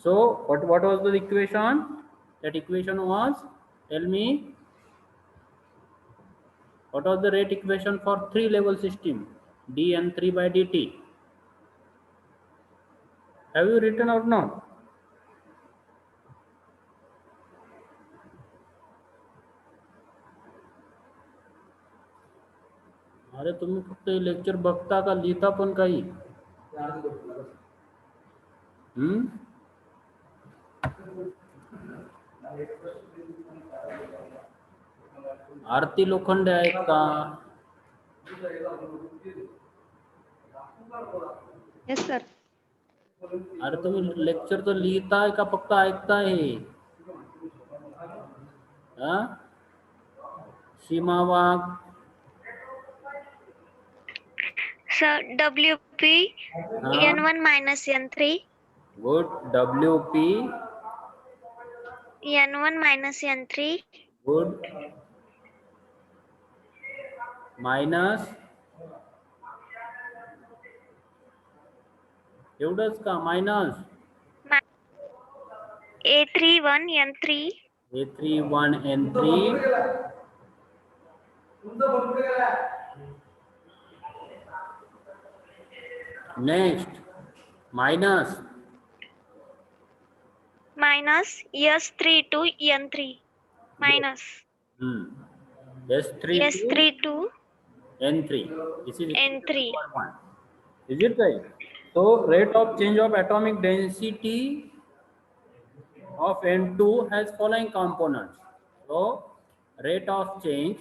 So what was the equation? That equation was, tell me, what was the rate equation for 3 level system? dn3 by dt. Have you written or not? अरे तुम्ही फक्त lecture बघता का लिहिता पण काही? आरती लोखंडे आहेत का? Yes sir. अरे तुम्ही लेक्चर तर लिहिताय का फक्त ऐकताय? Seema Wagh. Sir WP N1 minus N3. Good. WP N1 minus N3. Good. Minus एवढंच का? मायनस A31 N3. A31 N3 next minus S32 N3 minus S32 N3. This is N3. one. Is it right? So rate of change of atomic density of N2 has following components. So rate of change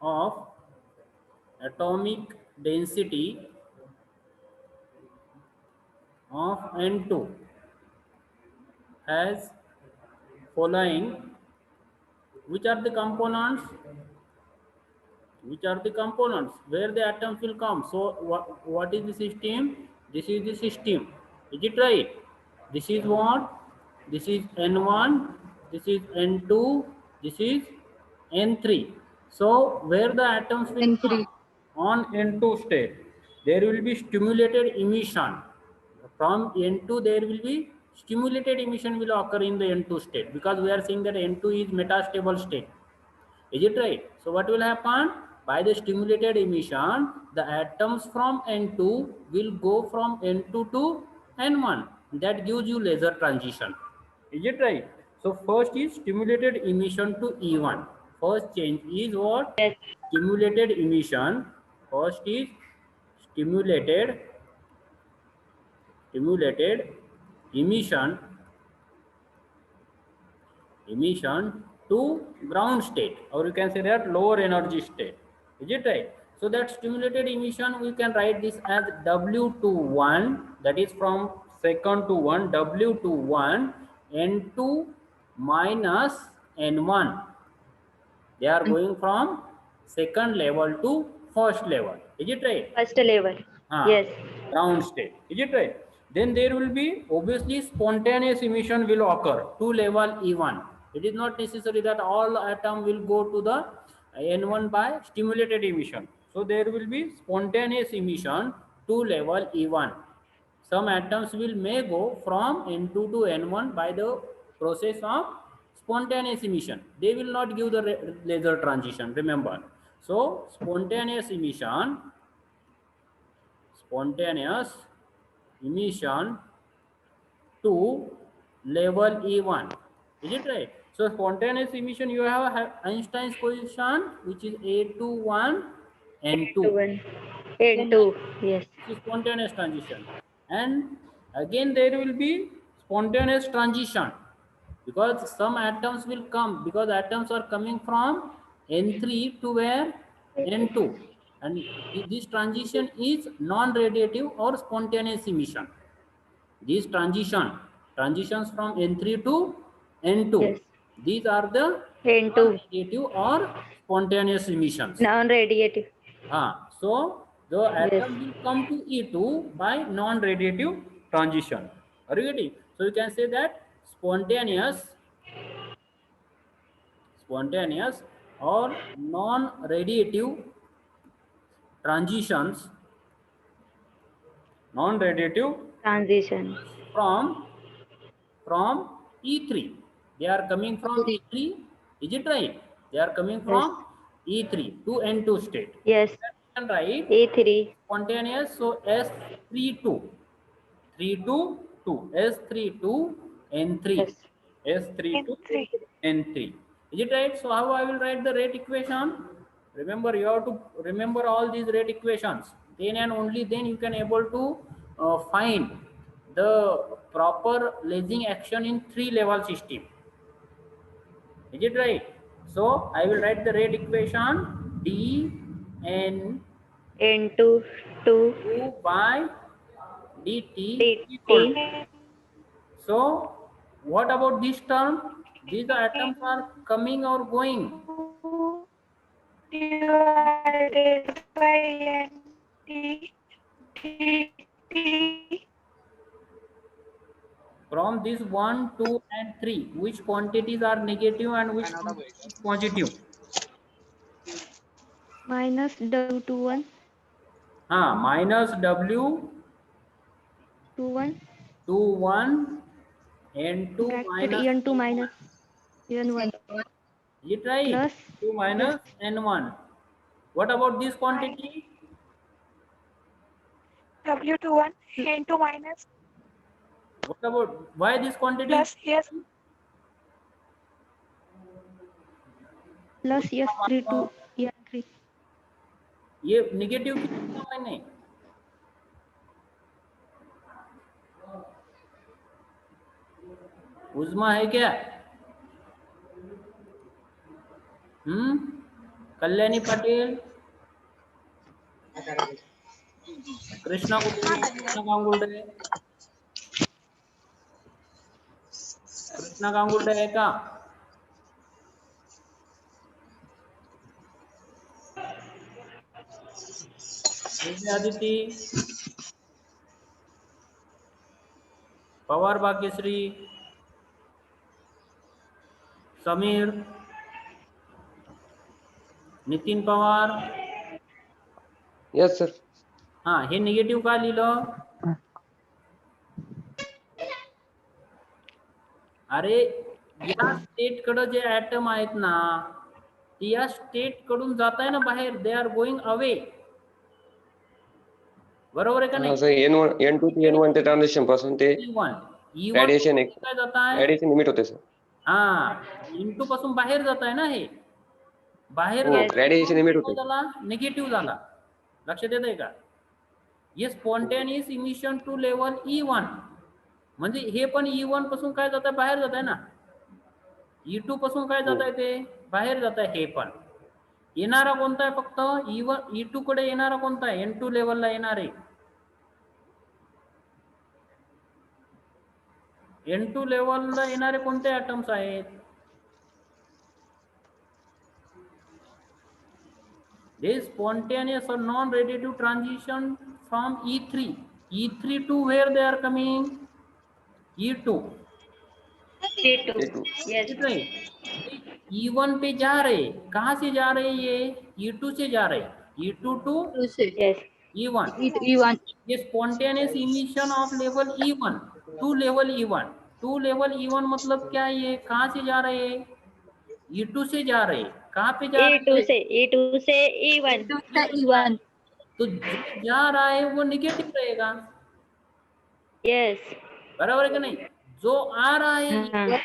of atomic density of N2 has following. Which are the components? Which are the components where the atoms will come? So what is the system? This is the system. Is it right? This is what? This is N1, this is N2, this is N3. So where the atoms will N3. come on N2 state, there will be stimulated emission. From N2 there will be stimulated emission will occur in the N2 state, because we are saying that N2 is metastable state. Is it right? So what will happen? By the stimulated emission, the atoms from N2 will go from N2 to N1. That gives you laser transition. Is it right? So first is stimulated emission to E1. First change is what? Yes. Stimulated emission. First is stimulated emission to ground state, or you can say that lower energy state. Is it right? So that stimulated emission, we can write this as W21, that is from second to 1, W21 N2 minus N1. They are going from second level to first level. Is it right? First level. Yes. Ground state. Is it right? Then there will be obviously spontaneous emission will occur to level E1. It is not necessary that all atom will go to the N1 by stimulated emission. So there will be spontaneous emission to level E1. Some atoms may go from N2 to N1 by the process of spontaneous emission. They will not give the laser transition, remember. So spontaneous emission to level E1. Is it right? So spontaneous emission, you have Einstein's position, which is A21 N2. N2. Yes. This is spontaneous transition. And again there will be spontaneous transition, because some atoms will come, because atoms are coming from N3 to where? N2. And this transition is non-radiative or spontaneous emission. These transitions from N3 to N2, Yes. these are the N2. non-radiative or spontaneous emissions. Non-radiative. So the atom will come to E2 by non-radiative transition. Are you getting? So you can say that spontaneous or non-radiative transitions Non-radiative Transition. from E3. They are coming from E3. Is it right? They are coming Yes. from E3 to N2 state. Yes. And right, E3. spontaneous. So S32, 32, 2, S32, N3, Yes. S32, N3. Is it right? So how I will write the rate equation? Remember, you have to remember all these rate equations. Then and only then you can able to find the proper lasing action in 3-level system. Is it right? So I will write the rate equation d n N2 to 2 by dt equal to. DT. So what about this term? These atoms are coming or going? Divided by NT dt. From this 1, 2 and 3, which quantities are negative and which quantities is positive? Minus W21. Minus W 21. 21 and 2 Bracket minus En2 N1. minus En1. Is it right? Plus. 2 minus N1. What about this quantity? W21 into minus What about why this quantity? plus yes Plus S32 En3. ये negative क्यों लिखा मैंने? उज़्मा है क्या? कल्याणी पाटिल, कृष्णा गांगुर्डे, कृष्णा गांगुर्डे है का? Aditi, Pawar Bhagyashree, Sameer, Nitin Pawar. Yes sir. हे negative का लिहिलं? अरे या स्टेट कडे जे ऍटम आहेत ना, ती या स्टेट कडून जात आहे ना बाहेर. They are going away. बरोबर आहे का नाही? N1 N2 ते N1 ते ट्रान्झिशन पासून ते E1 रेडिएशन काय जात आहे? रेडिएशन लिमिट होते सर. इंटू पासून बाहेर जात आहे ना, हे बाहेर रेडिएशन लिमिट होते. झाला, निगेटिव्ह झाला. लक्षात येत आहे का? हे spontaneous emission to level E1 म्हणजे हे पण E1 पासून काय जात आहे? बाहेर जात आहे ना. E2 पासून काय जात आहे? ते बाहेर जात आहे. हे पण येणारा कोणता आहे? फक्त E1 E2 कडे येणारा कोणता आहे? N2 लेवलला येणार आहे. N2 लेवलला येणारे कोणते ॲटम्स आहेत? There is spontaneous or non-radiative transition from E3. E3 to where they are coming? E2. E2. Yes. E1 पे जा रहे, कहाँ से जा रहे? ये E2 से जा रहे. E2 to Yes. E1. E1. ये spontaneous emission of level E1 to level E1. to level E1 मतलब क्या है? ये कहाँ से जा रहे हैं? E2 से जा रहे. कहाँ पे जा रहे? E2 से E1. E1. तो जो जा रहा है वो निगेटिव रहेगा. Yes. बराबर है कि नहीं? जो आ रहा है हाँ.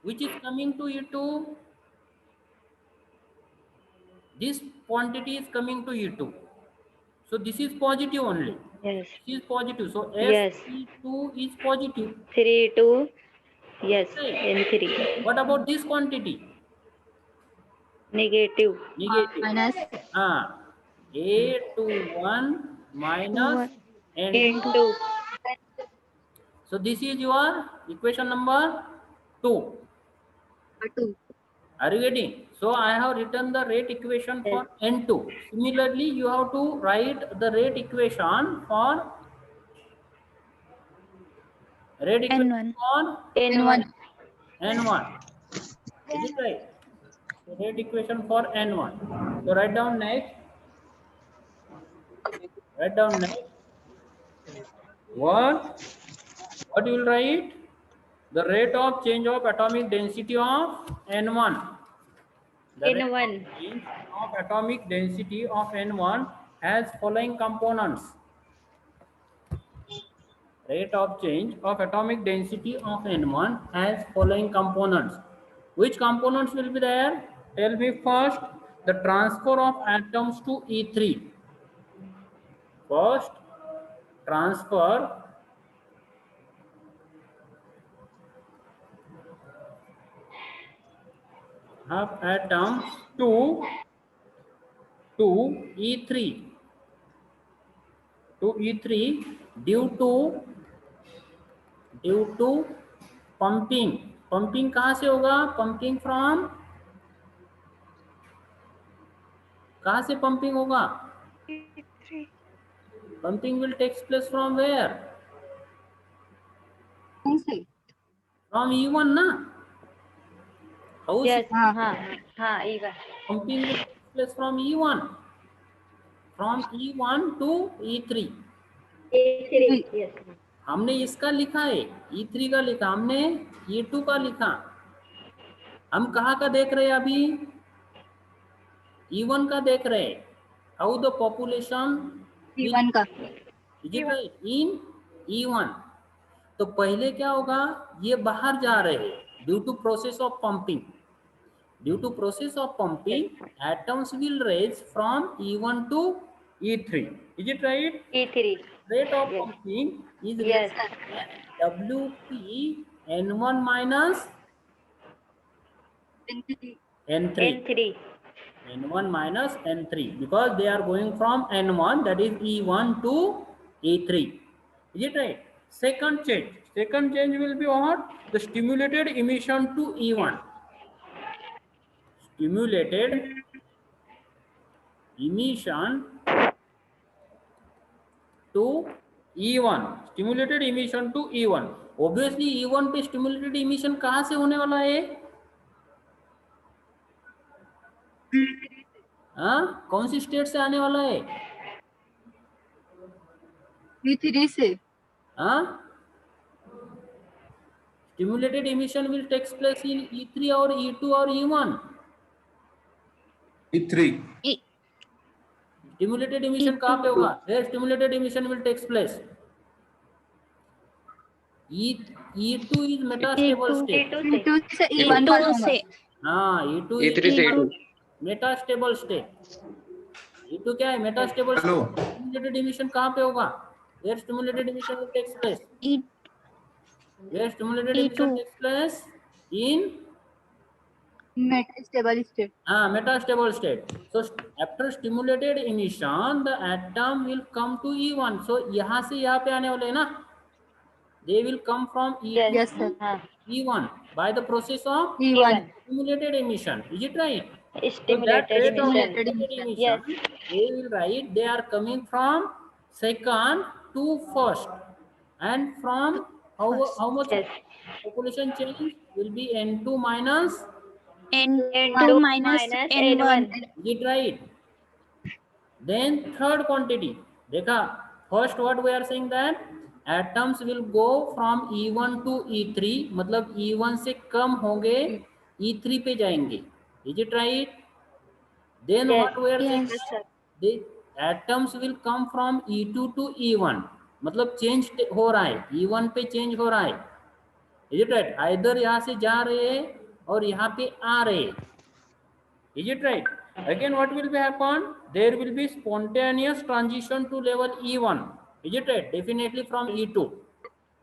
which is coming to E2, this quantity is coming to E2, so this is positive only. Yes. This is positive, so Yes. S2 is positive. 3 to yes. N3. What about this quantity? Negative. Negative. Minus A21 minus N2. N2. So this is your equation number 2. 2. Are you getting? So I have written the rate equation for N2. Similarly, you have to write the rate equation for N1. for N1. N1. Is it right? So rate equation for N1. So write down next. Write down next. what you will write? The rate of change of atomic density of N1. The rate N1. of change of atomic density of N1 has following components. Rate of change of atomic density of N1 has following components. Which components will be there? Tell me first. The transfer of atoms to E3. First, transfer of atoms to E3 due to pumping कहाँ से होगा? Pumping from, कहाँ से pumping होगा? E3. Pumping will takes place from where? From E1 ना? How is Yes. it? हाँ, even. Pumping will take place from E1, from E1 to E3. E3. Yes. हमने इसका लिखा है, E3 का लिखा, हमने E2 का लिखा. हम कहाँ का देख रहे हैं अभी? E1 का देख रहे हैं. How the population E1 का is it right? In E1. तो पहले क्या होगा? ये बाहर जा रहे हैं due to process of pumping. Due to process of pumping, atoms will rise from E1 to E3. Is it right? E3. Rate of Yes. pumping is Yes. WP N1 minus N3. N3. N1 minus N3 because they are going from N1, that is E1 to E3. Is it right? Second change will be what? The stimulated emission to E1. Stimulated emission to E1. Stimulated emission to E1. Obviously E1 पे stimulated emission कहाँ से होने वाला है? हाँ, कौन सी state से आने वाला है? E3 से. हाँ, stimulated emission will take place in E3 और E2 और E1. E3. Stimulated emission कहाँ पे होगा? Where stimulated emission will take place? E2 is metastable state. E2 E2 से E1 पर होगा. हाँ, E2 E3 से E2. Metastable state. E2 क्या है? Metastable Hello. State. Stimulated emission कहाँ पे होगा? Where stimulated emission will take place? Where stimulated emission takes place? In Metastable state. metastable state. So after stimulated emission, the atom will come to E1. So यहाँ से यहाँ पे आने वाले हैं ना? They will come from E2 Yes, sir. to E1 by the process of E1. stimulated emission. Is it right? Stimulated So that rate of emission. stimulated emission, Yes. they will write they are coming from second to first, and from how much Yes. population change will be N2 minus. N2 minus N1. Is it right? Then third quantity. देखा, first what we are saying that atoms will go from E1 to E3, मतलब E1 से कम होंगे E3 पे जाएंगे. Is it right? Then Yes. what we are saying Yes, that the atoms will come from E2 to E1, मतलब change हो रहा है, E1 पे चेंज हो रहा है. Is it right? Either यहाँ से जा रहे हैं और यहाँ पे आ रहे हैं. Is it right? Again what will be happen? There will be spontaneous transition to level E1. Is it right? Definitely from E2.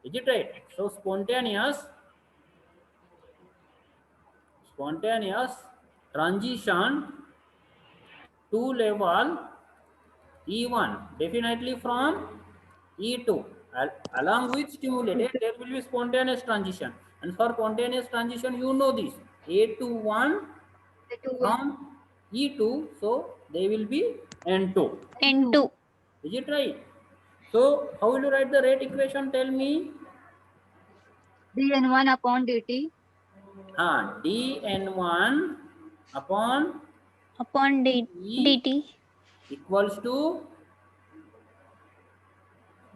Is it right? So spontaneous transition to level E1, definitely from E2. Along with stimulated, there will be spontaneous transition. And for spontaneous transition, you know this, A to 1 from E2, so they will be N2. N2. Is it right? So how will you write the rate equation? Tell me. dN1 upon dt. dN1 upon Upon dt. equals to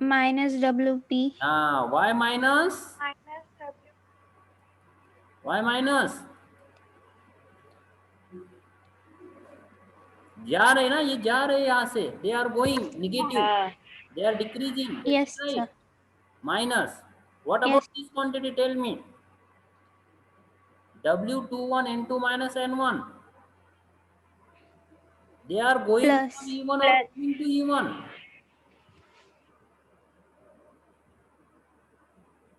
minus WP. Y minus minus W. y minus जा रहे ना, ये जा रहे यहाँ से, दे are going negative, हाँ they are decreasing. Yes, right? sir. Minus. What Yes. about this quantity? Tell me. W21 N2 minus N1. They are going Plus. from E1 or Plus. going to E1.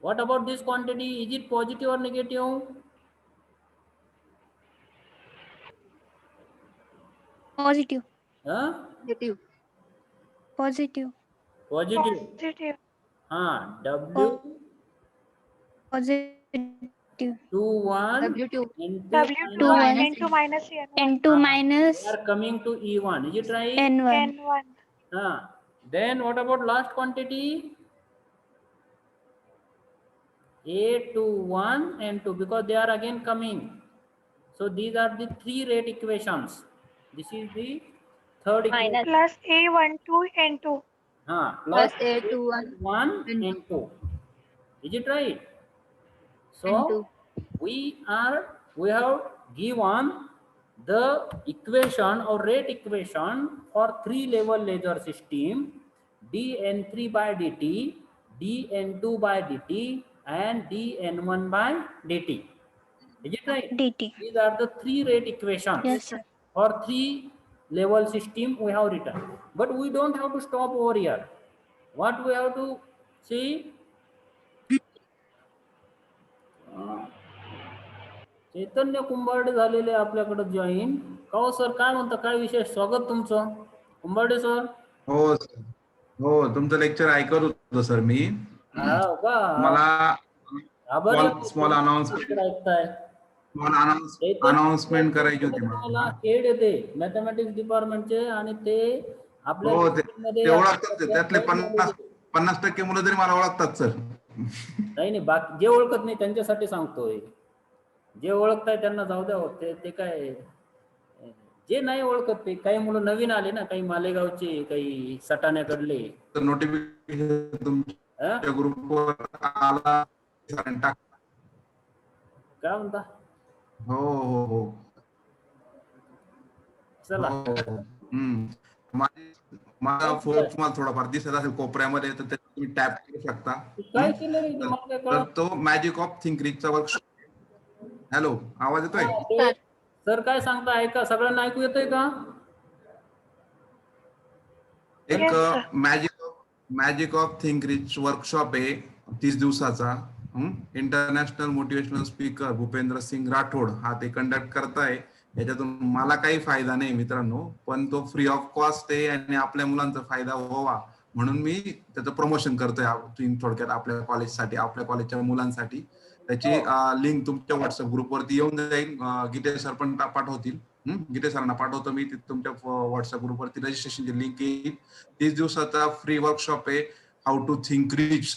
What about this quantity? Is it positive or negative? Positive. Huh? Negative. Positive. Positive. Positive. W Positive. 21 W2. N2 W2 minus N2 minus N1. N2 minus They are coming to E1. Is it right? N1. N1. Then what about last quantity? A21 and 2, because they are again coming. So these are the three rate equations. This is the third equation. minus Plus A12 N2. Plus A21 1 and and 2. Is it right? So N2. we have given the equation or rate equation for 3-level laser system, dN3 by dt, dN2 by dt, and dN1 by dt. Is it right? DT. These are the 3 rate equations. Yes, sir. For 3-level system we have written. But we don't have to stop over here. What we have to see? चैतन्य कुंभारडे झालेले आपल्याकडे join. का हो sir, काय म्हणता, काय विशेष? स्वागत तुमचं Kumbharde sir. हो सर. हो, तुमचं लेक्चर ऐकत होतो सर मी. हो का? मला आभारी आहे. स्मॉल अनाउन्समेंट ऐकताय. अनाउन्समेंट करायची होती मला. हेड येते मॅथमॅटिक्स डिपार्टमेंटचे आणि ते आपल्या हो, ते ओळखतात. त्यातले 50% मुलं तरी मला ओळखतात सर. नाही बाकी जे ओळखत नाही त्यांच्यासाठी सांगतोय. जे ओळखताय त्यांना जाऊ द्या. ते काय, जे नाही ओळखत ते काही मुलं नवीन आले ना, काही मालेगावचे, काही सटाण्याकडले. नोटिफिकेशन तुमच्या ग्रुपवर आला. काय म्हणता? हो हो हो चला. माझा फोन तुम्हाला थोडाफार दिसत असेल कोपऱ्यामध्ये, तर तुम्ही टॅप करू शकता. काय केलं रे मला काय तर कळत. तो मॅजिक ऑफ थिंकरिंगचा वर्कशॉप. हॅलो, आवाज येतोय? सर काय सांगता, ऐका, सगळ्यांना ऐकू येतोय का? एक Yes, sir. Magic of think rich workshop आहे 30 दिवसाचा. International motivational speaker Bhupendra Singh Rathod हा ते कंडक्ट करताय. याच्यातून मला काही फायदा नाही मित्रांनो, पण तो फ्री ऑफ कॉस्ट आहे आणि आपल्या मुलांचा फायदा व्हावा म्हणून मी त्याचं प्रमोशन करतोय थोडक्यात आपल्या कॉलेजसाठी, आपल्या कॉलेजच्या मुलांसाठी. त्याची लिंक तुमच्या व्हॉट्सअप ग्रुपवरती येऊन जाईल. गीते सर पण पाठवतील. गीते सरांना पाठवतो मी. तुमच्या व्हॉट्सअप ग्रुपवरती रजिस्ट्रेशनची लिंक येईल. 30 दिवसाचा फ्री वर्कशॉप आहे, हाऊ टू थिंक रिच.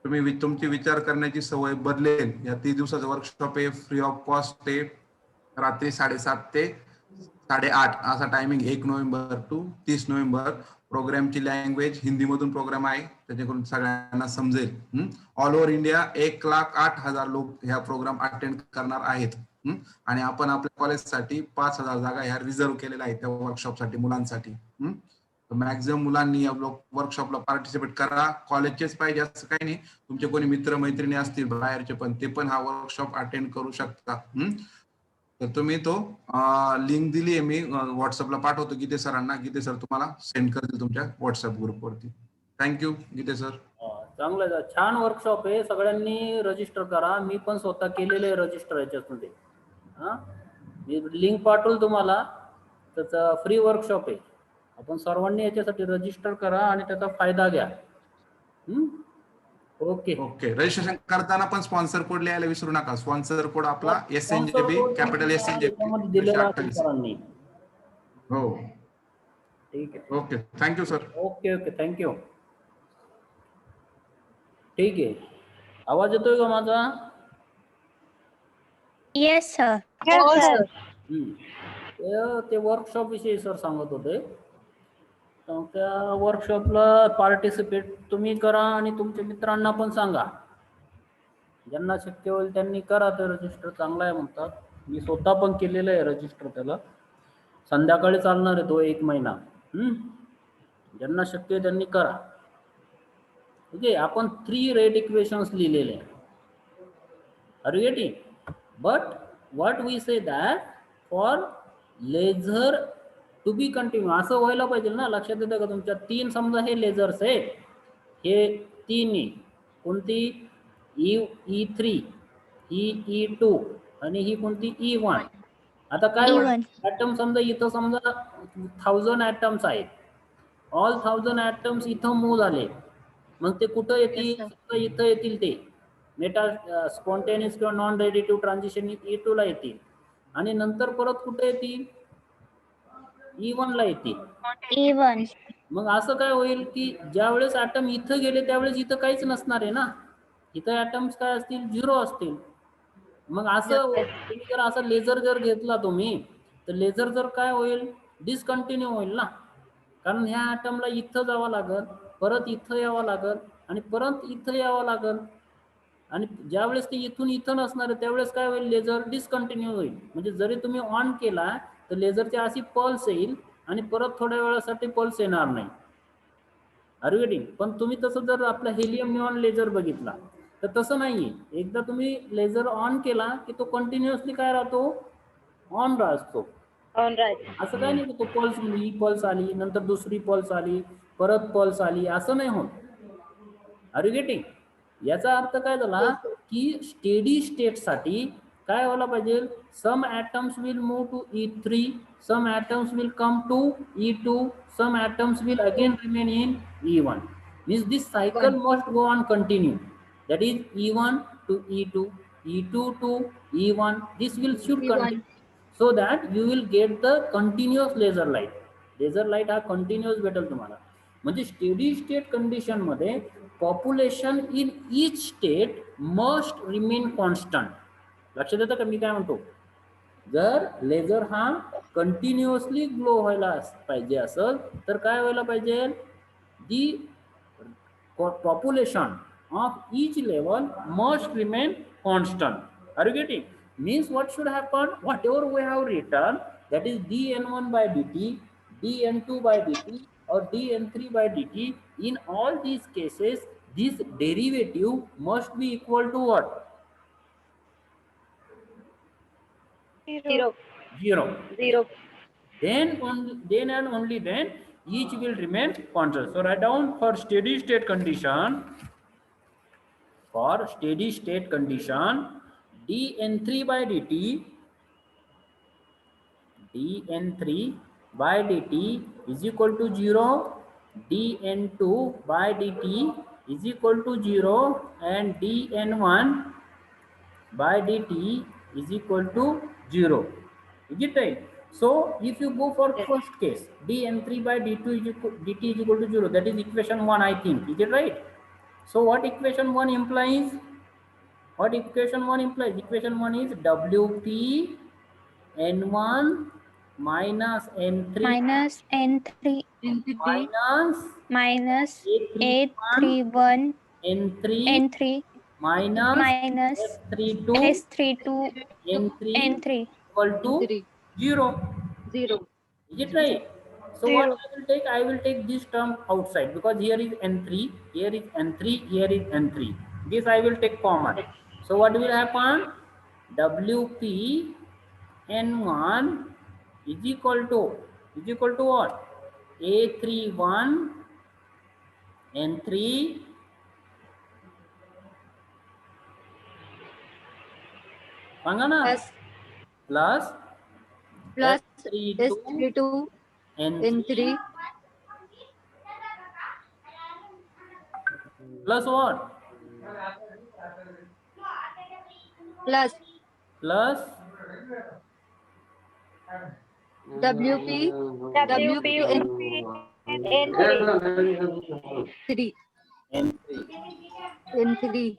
तुम्ही तुमची विचार करण्याची सवय बदलेल. या 30 दिवसाचा वर्कशॉप आहे, फ्री ऑफ कॉस्ट आहे. रात्री 7:30 ते 8:30 असा टायमिंग. 1 नोव्हेंबर टू 30 नोव्हेंबर. प्रोग्रामची लँग्वेज हिंदी मधून प्रोग्राम आहे, त्याच्याकडून सगळ्यांना समजेल. ऑल ओव्हर इंडिया 1,08,000 लोक ह्या प्रोग्राम अटेंड करणार आहेत. आणि आपण आपल्या कॉलेजसाठी 5,000 जागा ह्या रिझर्व्ह केलेल्या आहेत त्या वर्कशॉपसाठी मुलांसाठी. मॅक्झिमम मुलांनी या वर्कशॉपला पार्टिसिपेट करा. कॉलेजचेच पाहिजे असं काही नाही, तुमचे कोणी मित्र मैत्रिणी असतील बाहेरचे पण, ते पण हा वर्कशॉप अटेंड करू शकता. तर तुम्ही तो लिंक दिली आहे मी व्हॉट्सअपला पाठवतो गीते सरांना. गीते सर तुम्हाला सेंड करतील तुमच्या व्हॉट्सअप ग्रुपवरती. थँक्यू गीते सर. चांगलं, छान वर्कशॉप आहे. सगळ्यांनी रजिस्टर करा. मी पण स्वतः केलेले रजिस्टर याच्यामध्ये. मी लिंक पाठवलं तुम्हाला. त्याचा फ्री वर्कशॉप आहे. आपण सर्वांनी याच्यासाठी रजिस्टर करा आणि त्याचा फायदा घ्या. Okay okay. रजिस्ट्रेशन करताना पण स्पॉन्सर कोड लिहायला विसरू नका. स्पॉन्सर कोड आपला SNJB, कॅपिटल SNJB दिलेला असेल सरांनी. हो, ठीक आहे. Okay. Thank you sir. Okay okay, thank you. ठीक आहे. आवाज येतोय का माझा? Yes, sir. Yes, sir. ते वर्कशॉप विषयी सर सांगत होते. त्या वर्कशॉपला पार्टिसिपेट तुम्ही करा आणि तुमच्या मित्रांना पण सांगा. ज्यांना शक्य होईल त्यांनी करा. ते रजिस्टर चांगला आहे म्हणतात. मी स्वतः पण केलेलं आहे रजिस्टर. त्याला संध्याकाळी चालणार आहे तो 1 महिना. ज्यांना शक्य आहे त्यांनी करा. ओके. आपण 3 रेट इक्वेशन्स लिहिलेले आहे. Are you getting? But what we say that for laser to be continue असं व्हायला पाहिजे ना. लक्षात येतं का तुमच्या? 3 समजा हे लेझर्स आहेत. हे 3 कोणती? E3, ही E2 आणि ही कोणती? E1. आता काय E1. ॲटम समजा इथं समजा 1000 ॲटम्स आहेत. ऑल 1000 ॲटम्स इथं मूव्ह झाले. मग ते कुठं येतील? इथं येतील. ते मेटा स्पॉन्टेनियस किंवा नॉन रेडिटिव्ह ट्रान्झिशन E2 ला येतील आणि नंतर परत कुठे येतील? E1 ला येतील. E1. मग असं काय होईल की ज्या वेळेस ॲटम इथं गेले त्यावेळेस इथं काहीच नसणार आहे ना. इथं ॲटम्स काय असतील? 0 असतील. मग असं तुम्ही जर असं लेझर जर घेतला तुम्ही तर लेझर जर काय होईल? डिस्कंटिन्यू होईल ना. कारण ह्या ॲटमला इथं जावं लागल, परत इथं यावं लागल आणि परत इथं यावं लागल. आणि ज्यावेळेस ते इथून इथं नसणार आहे त्यावेळेस काय होईल? लेझर डिस्कंटिन्यू होईल. म्हणजे जरी तुम्ही ऑन केला तर लेझरची अशी पल्स येईल आणि परत थोड्या वेळासाठी पल्स येणार नाही. Are you getting? पण तुम्ही तसं जर आपला हेलियम निऑन लेझर बघितला तर तसं नाहीये. एकदा तुम्ही लेझर ऑन केला की तो कंटिन्युअसली काय राहतो? ऑन राहतो. On right. असं काय नाही की तो पल्स ही पल्स आली नंतर दुसरी पल्स आली परत पल्स आली असं नाही होत. Are you getting? याचा अर्थ काय झाला की स्टेडी स्टेटसाठी काय व्हायला पाहिजे? Some atoms will move to E3, some atoms will come to E2, some atoms will again remain in E1. Means this cycle must go on continue. That is E1 to E2, E2 to E1. This will should continue so that you will get the continuous laser light. Laser light हा continuous भेटेल तुम्हाला. म्हणजे steady state condition मध्ये population in each state must remain constant. लक्षात येतं का मी काय म्हणतो? जर लेझर हा कंटिन्युअसली ग्लो व्हायला पाहिजे असेल तर काय व्हायला पाहिजे? दी population of each level must remain constant. Are you getting? Means what should happen? Whatever we have written, that is dn1 by dt, dn2 by dt or dn3 by dt, in all these cases this derivative must be equal to what? Zero. 0. Then and only then each will remain constant. So write down for steady state condition. For steady state condition, dn3 by dt is equal to 0, dn2 by dt is equal to 0 and dn1 by dt is equal to 0. Is it right? So if you go for first case, dn3 by dt is equal to 0, that is equation 1, I think. Is it right? So what equation 1 implies? What equation 1 implies? Equation 1 is Wp n1 minus n3 minus N3 minus minus A31 n3 N3 minus minus S32 S32 n3 N3 equal to 0. Is it right? So what I will take? I will take this term outside because here is n3, here is n3, here is n3. This I will take common. So what will happen? Wp n1 is equal to what? A31 n3 plus S32 n3 plus what? Plus WP n3.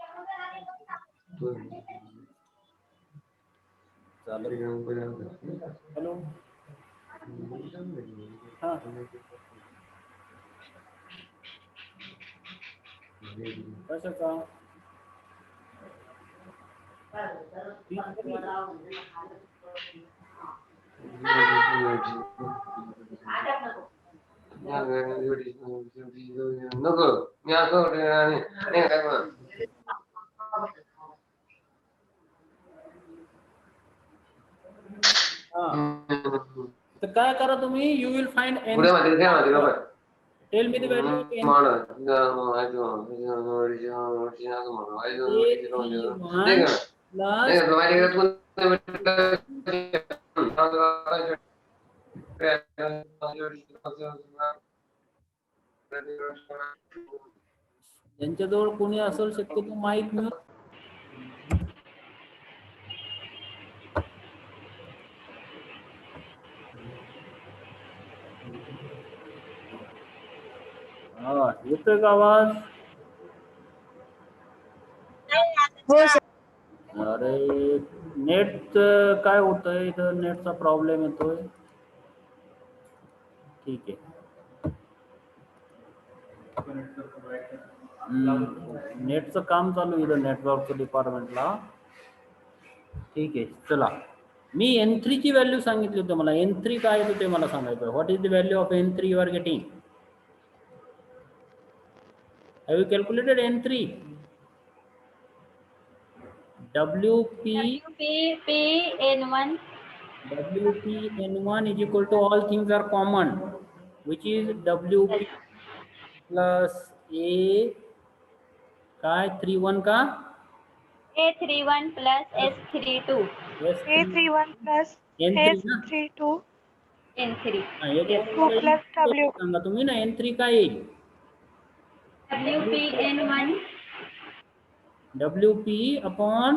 Hello. हाँ. कशाचा नको मी असं नाही काय म्हणा. तर काय करा तुम्ही, यू विल फाइंड पुढे मध्ये काय मध्ये बाबा tell me the value of n ज्यांच्याजवळ कोणी असेल शक्यतो माईक म्यूट. हा येतोय का आवाज? अरे नेट काय होतंय इथं, नेटचा प्रॉब्लेम येतोय. ठीक आहे. नेटचं काम चालू आहे इथं नेटवर्कच्या डिपार्टमेंटला. ठीक आहे चला, मी n3 ची व्हॅल्यू सांगितली होती मला. n3 काय होतं ते मला सांगायचं. What is the value of n3 you are getting? Have you calculated n3? WP N1 N1 is equal to all things are common, which is WP plus A काय 31 का A31 plus S32 A31 plus N3 ना S32 N3 2 plus W. सांगा तुम्ही ना n3 काय येईल? WP N1 WP upon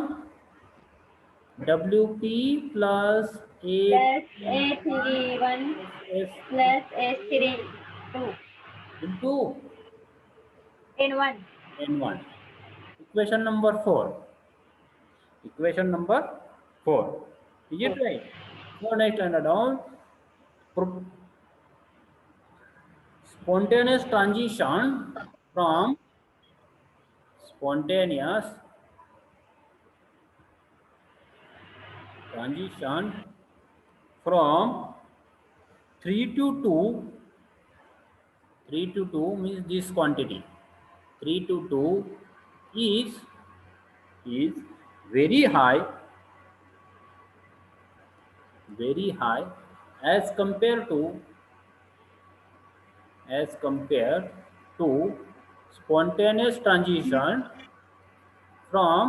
WP plus A plus A31 S plus S32 into N1. N1. Equation number 4. Equation number 4. Is it right? So next line down. Spontaneous transition from spontaneous transition from 3 to 2. 3 to 2 means this quantity. 3 to 2 is very high as compared to spontaneous transition from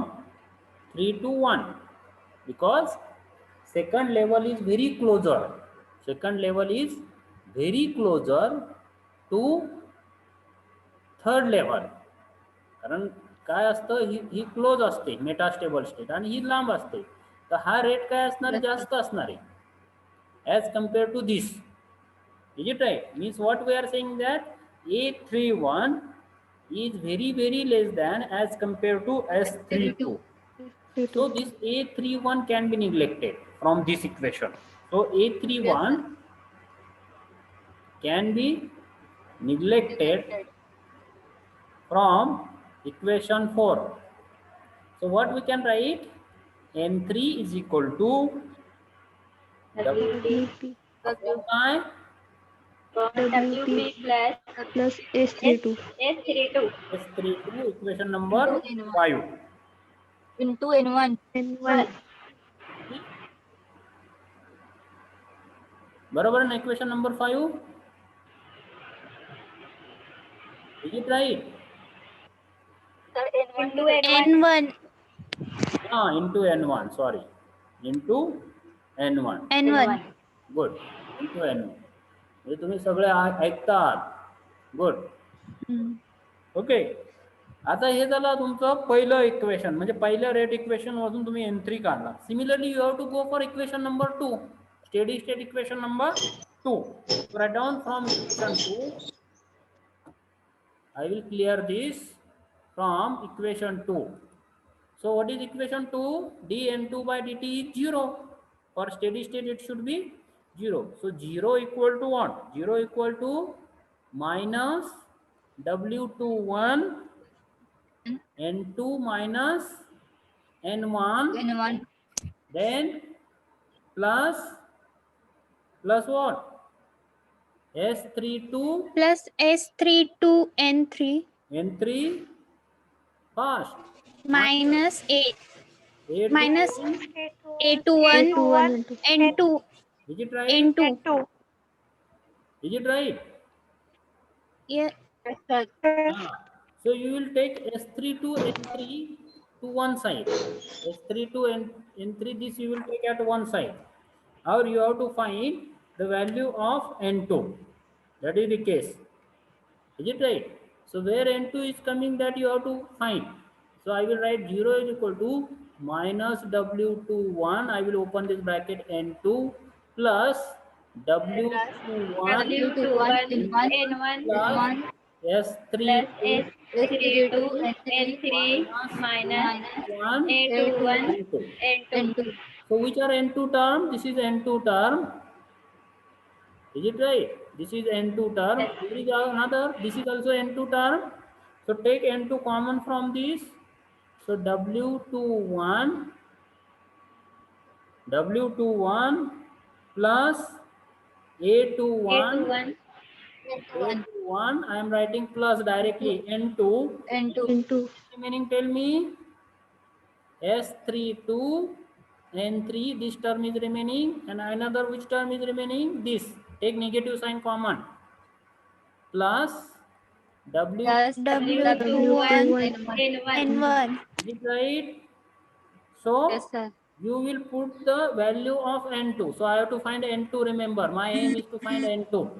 3 to 1, because second level is very closer to third level. कारण काय असतं, ही close असते metastable state आणि ही लांब असते. तर हा rate काय असणार, जास्त असणार आहे as compare to this. Is it right? Means what we are saying that A31 is very less than as compared to S32. So this A31 can be neglected from this equation. So A31 can be neglected from equation 4. So what we can write? N3 is equal to WP WP plus S32 S32 S32 equation number 5. into N1. बरोबर ना equation number 5? Is it right? into N1. N1. Into N1, sorry. Into N1. N1. Good. Into N1. म्हणजे तुम्ही सगळे ऐकतात. Good. Okay. आता हे झालं तुमचं पहिलं इक्वेशन, म्हणजे पहिल्या रेट इक्वेशन मधून तुम्ही n3 काढला. Similarly you have to go for equation number 2, steady state equation number 2. Write down from equation 2. I will clear this from equation 2. So what is equation 2? dN2 by dt is 0. For steady state it should be 0. So 0 equal to what? 0 equal to minus W21 N2 minus N1, N1 then plus what? S32 plus S32 N3 N3 fast minus A21. minus A21 A21 N2 Is it right? N2. N2. Is it right? Yeah. yes, sir. Ah, so you will take S32 N3 to one side. S32 and N3, this you will take at one side. Or you have to find the value of N2. That is the case. Is it right? So where N2 is coming, that you have to find. So I will write 0 is equal to minus W21. I will open this bracket N2 plus W21 W21 N1 N1 plus N1 S3 plus S32 N3 minus one A21 N2. N2. N2 So which are N2 term? This is N2 term. Is it right? This is N2 term. Yes. Here is another. This is also N2 term. So take N2 common from this. So W21 plus A21 A21 N1 A21. I am writing plus directly N2. N2 Remaining, tell me. S32 N3, this term is remaining, and another which term is remaining? This. Take negative sign common. Plus W. plus W21 N1 N1. Is it right? So yes, sir. you will put the value of N2. So I have to find N2. Remember, my aim is to find N2.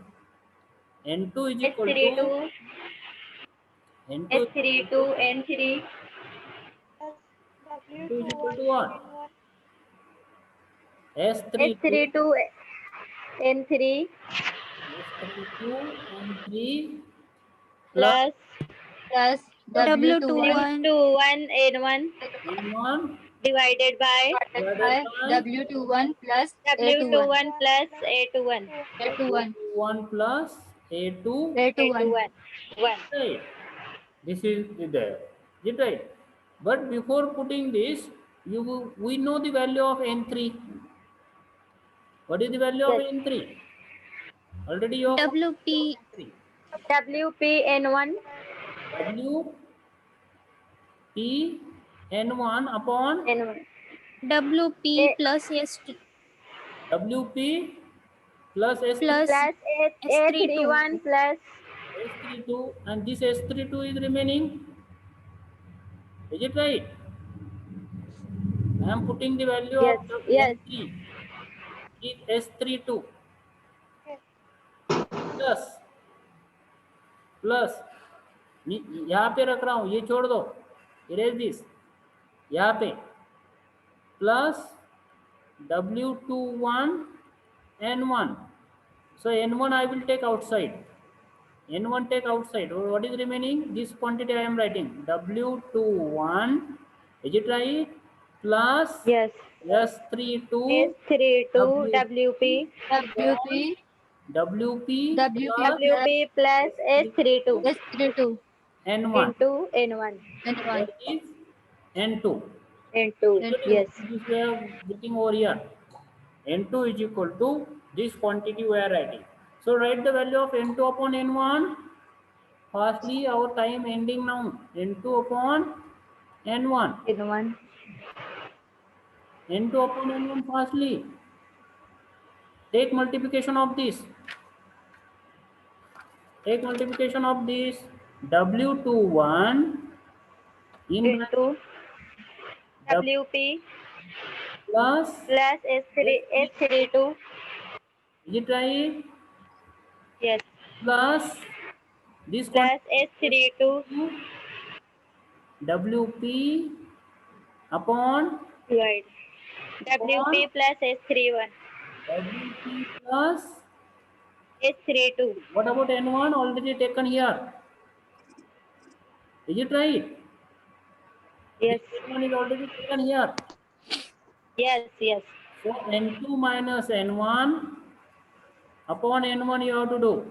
N2 is equal to S32 N2 S32 N3 is equal to W21 what? N1 S32 S32 N3 N3 plus Plus W21 W21 N1 N1 divided by divided by by W21 plus A21 W21 plus A21 A21 1 plus A2. A21 1 Right. This is there. Is it right? But before putting this, we know the value of N3. What is the value of Yes. N3? Already you have WP N3. WP N1 WP N1 upon N1 WP plus WP plus S3, plus plus S32 A31 plus S32, and this S32 is remaining. Is it right? I am putting the value yes of yes N3 is S32 plus यहाँ पे रख रहा हूँ, ये छोड़ दो, erase this, यहाँ पे plus W21 N1. So N1 I will take outside. N1 take outside. What is remaining? This quantity I am writing. W21. Is it right? Plus yes S32 S32 WP WP WP WP plus S32 S32 N1. into N1 N1 That is N2. into yes This we are getting over here. N2 is equal to this quantity we are writing. So write the value of N2 upon N1. Firstly, our time ending now. N2 upon N1. N1 N2 upon N1 firstly. Take multiplication of this. Take multiplication of this. W21 into WP plus, plus S32 is it right? yes Plus this plus S32 WP upon divide WP plus S31 WP plus, S32 what about N1 already taken here? Is it right? yes N1 is already taken here. yes So N2 minus N1 upon N1 you have to do.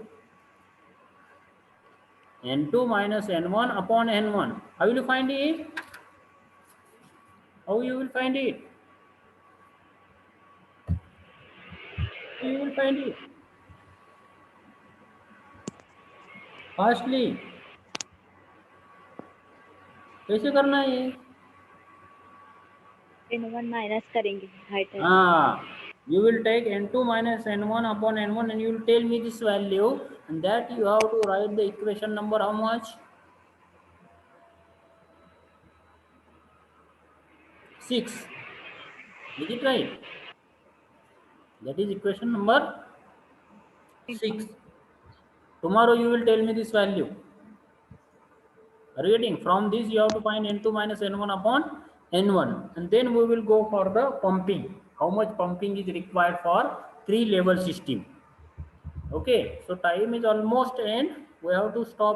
N2 minus N1 upon N1. How will you find it? How you will find it? How you will find it? Fastly. कैसे करना है ये? N1 minus करेंगे height है You will take N2 minus N1 upon N1 and you will tell me this value, and that you have to write the equation number how much? 6. Is it right? That is equation number 6. Tomorrow you will tell me this value. Are you getting? From this you have to find N2 minus N1 upon N1, and then we will go for the pumping. How much pumping is required for 3 level system? Okay, so time is almost end. We have to stop.